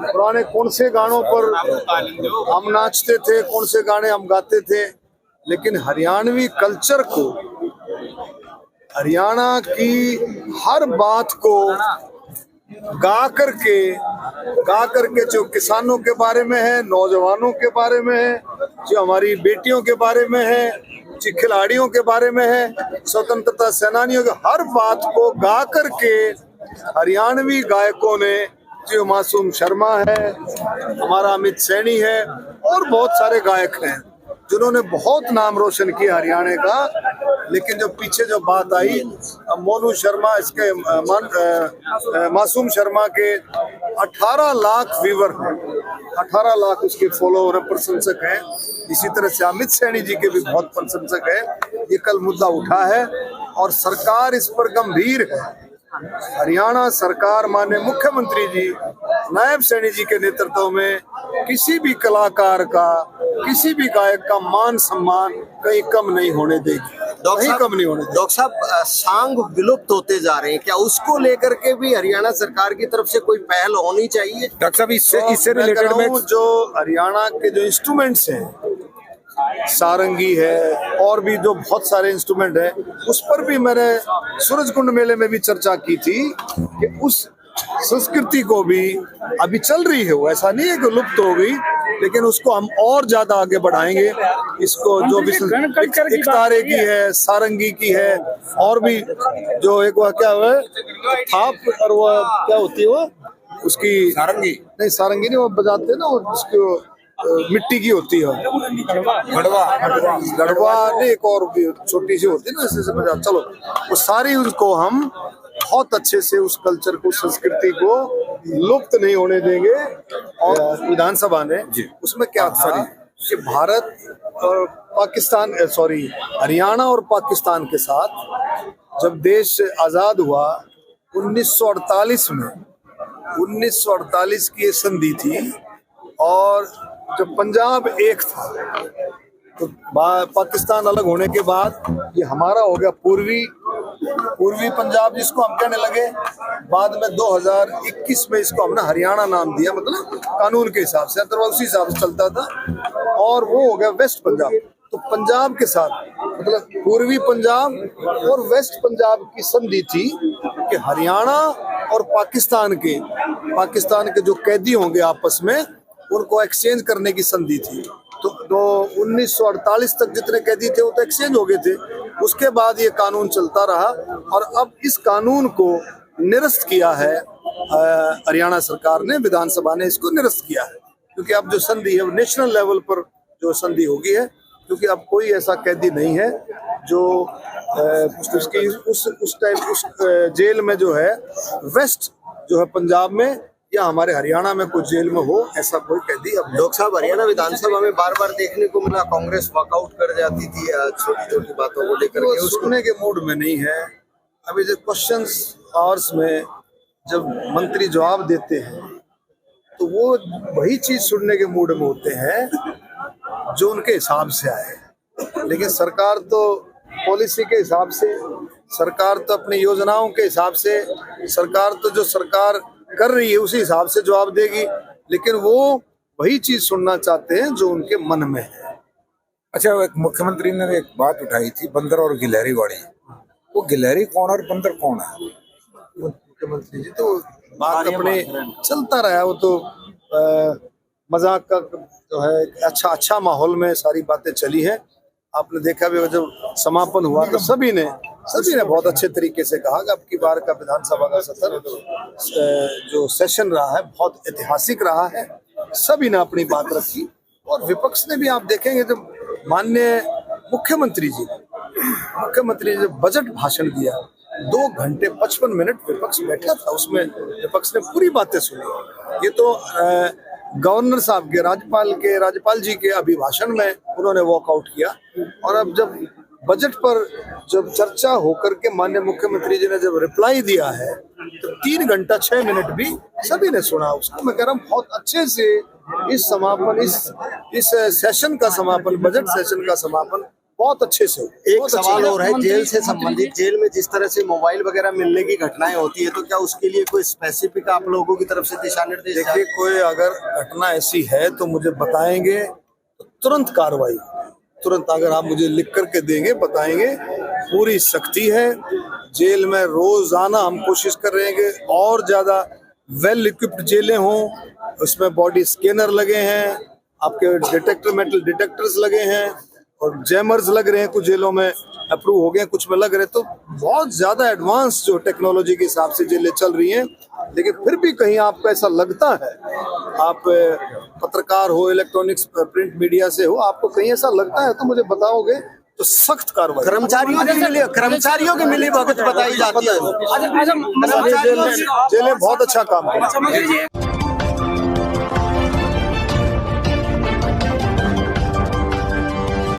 पुराने कौन से गानों पर हम नाचते थे, कौन से गाने हम गाते थे, लेकिन हरियाणवी कल्चर को, हरियाणा की हर बात को गा करके जो किसानों के बारे में है, नौजवानों के बारे में है, जो हमारी बेटियों के बारे में है, जो खिलाड़ियों के बारे में है, स्वतंत्रता सेनानियों के, हर बात को गा करके हरियाणवी गायकों ने, जो मासूम शर्मा है, हमारा अमित सैनी है और बहुत सारे गायक हैं जिन्होंने बहुत नाम रोशन किया हरियाणा का। लेकिन जो पीछे जो बात आई, मोनू शर्मा, इसके मासूम शर्मा के 18 लाख व्यूवर हैं, 18 लाख उसके फॉलोअर प्रशंसक हैं। इसी तरह से अमित सैनी जी के भी बहुत प्रशंसक हैं। ये कल मुद्दा उठा है और सरकार इस पर गंभीर है। हरियाणा सरकार माननीय मुख्यमंत्री जी नायब सैनी जी के नेतृत्व में किसी भी कलाकार का, किसी भी गायक का मान सम्मान कहीं कम नहीं होने देगी, कहीं कम नहीं होने देगी। डॉक्टर साहब, सांग विलुप्त होते जा रहे हैं, क्या उसको लेकर के भी हरियाणा सरकार की तरफ से कोई पहल होनी चाहिए? डॉक्टर साहब, इससे रिलेटेड में जो हरियाणा के जो इंस्ट्रूमेंट्स हैं, सारंगी है और भी जो बहुत सारे इंस्ट्रूमेंट है, उस पर भी मैंने सूरजकुंड मेले में भी चर्चा की थी कि उस संस्कृति को भी अभी चल रही है, वो ऐसा नहीं है कि लुप्त हो गई, लेकिन उसको हम और ज्यादा आगे बढ़ाएंगे। इसको जो भी एक तारे की है, सारंगी की है, और भी जो एक वह क्या है थाप, और वह क्या होती है, वो उसकी सारंगी नहीं, सारंगी नहीं, वो बजाते हैं ना, उसको मिट्टी की होती है, गढ़वा नहीं, एक और भी छोटी सी होती है ना, ऐसे बजा, चलो वो सारी उनको हम बहुत अच्छे से उस कल्चर को, संस्कृति को लुप्त नहीं होने देंगे। और विधानसभा ने उसमें क्या था कि भारत और पाकिस्तान, हरियाणा और पाकिस्तान के साथ जब देश आजाद हुआ 1948 में, 1948 की ये संधि थी, और जब पंजाब एक था तो पाकिस्तान अलग होने के बाद ये हमारा हो गया पूर्वी पंजाब, जिसको हम कहने लगे। बाद में 2021 में इसको हमने हरियाणा नाम दिया, मतलब कानून के हिसाब से, अदरवाइज उसी हिसाब से चलता था, और वो हो गया वेस्ट पंजाब। तो पंजाब के साथ, मतलब पूर्वी पंजाब और वेस्ट पंजाब की संधि थी कि हरियाणा और पाकिस्तान के जो कैदी होंगे आपस में, उनको एक्सचेंज करने की संधि थी। तो 1948 तक जितने कैदी थे वो तो एक्सचेंज हो गए थे। उसके बाद ये कानून चलता रहा, और अब इस कानून को निरस्त किया है हरियाणा सरकार ने, विधानसभा ने इसको निरस्त किया है, क्योंकि अब जो संधि है वो नेशनल लेवल पर जो संधि होगी है, क्योंकि अब कोई ऐसा कैदी नहीं है जो उसकी उस टाइम उस जेल में जो है, वेस्ट जो है पंजाब में या हमारे हरियाणा में कुछ जेल में हो, ऐसा कोई कैदी अब। डॉक्टर साहब, हरियाणा विधानसभा में बार बार देखने को मिला कांग्रेस वॉकआउट कर जाती थी छोटी छोटी बातों को लेकर के, सुनने के मूड में नहीं है। अभी जब क्वेश्चंस आवर्स में जब मंत्री जवाब देते हैं तो वो वही चीज सुनने के मूड में होते हैं जो उनके हिसाब से आए, लेकिन सरकार तो पॉलिसी के हिसाब से, सरकार तो अपनी योजनाओं के हिसाब से, सरकार तो जो सरकार कर रही है उसी हिसाब से जवाब देगी, लेकिन वो वही चीज सुनना चाहते हैं जो उनके मन में है। अच्छा, एक मुख्यमंत्री ने एक बात उठाई थी, बंदर और गिलहरी वाली। वो गिलहरी कौन और बंदर कौन है? मुख्यमंत्री जी तो बात अपने चलता रहा, वो तो मजाक का जो है, अच्छा माहौल में सारी बातें चली है। आपने देखा भी, जब समापन हुआ तो सभी ने बहुत अच्छे तरीके से कहा कि अब की बार का विधानसभा का सत्र जो सेशन रहा है बहुत ऐतिहासिक रहा है। सभी ने अपनी बात रखी, और विपक्ष ने भी, आप देखेंगे जब माननीय मुख्यमंत्री जी जब बजट भाषण दिया, 2 घंटे 55 मिनट विपक्ष बैठा था, उसमें विपक्ष ने पूरी बातें सुनी। ये तो गवर्नर साहब के, राज्यपाल जी के अभिभाषण में उन्होंने वॉकआउट किया, और अब जब बजट पर जब चर्चा होकर के माननीय मुख्यमंत्री जी ने जब रिप्लाई दिया है, तो 3 घंटा 6 मिनट भी सभी ने सुना उसको। मैं कह रहा हूँ बहुत अच्छे से इस सेशन का समापन, बजट सेशन का समापन बहुत अच्छे से। एक बहुत अच्छे सवाल से। और है, जेल से संबंधित, जेल में जिस तरह से मोबाइल वगैरह मिलने की घटनाएं होती है, तो क्या उसके लिए कोई स्पेसिफिक आप लोगों की तरफ से दिशा निर्देश? देखिए, कोई अगर घटना ऐसी है तो मुझे बताएंगे, तो तुरंत कार्रवाई, तुरंत अगर आप मुझे लिख करके देंगे, बताएंगे, पूरी सख्ती है। जेल में रोजाना हम कोशिश कर रहे हैं कि और ज्यादा वेल इक्विप्ड जेलें हों, उसमें बॉडी स्कैनर लगे हैं, आपके डिटेक्टर, मेटल डिटेक्टर्स लगे हैं, और जैमर्स लग रहे हैं, कुछ जेलों में अप्रूव हो गए, कुछ में लग रहे, तो बहुत ज्यादा एडवांस जो टेक्नोलॉजी के हिसाब से जेलें चल रही हैं। लेकिन फिर भी कहीं आपको ऐसा लगता है, आप पत्रकार हो, इलेक्ट्रॉनिक्स प्रिंट मीडिया से हो, आपको कहीं ऐसा लगता है तो मुझे बताओगे, तो सख्त कार्रवाई। कर्मचारियों की मिली भगत बताई जाती है। जेलें बहुत अच्छा काम कर रही हैं।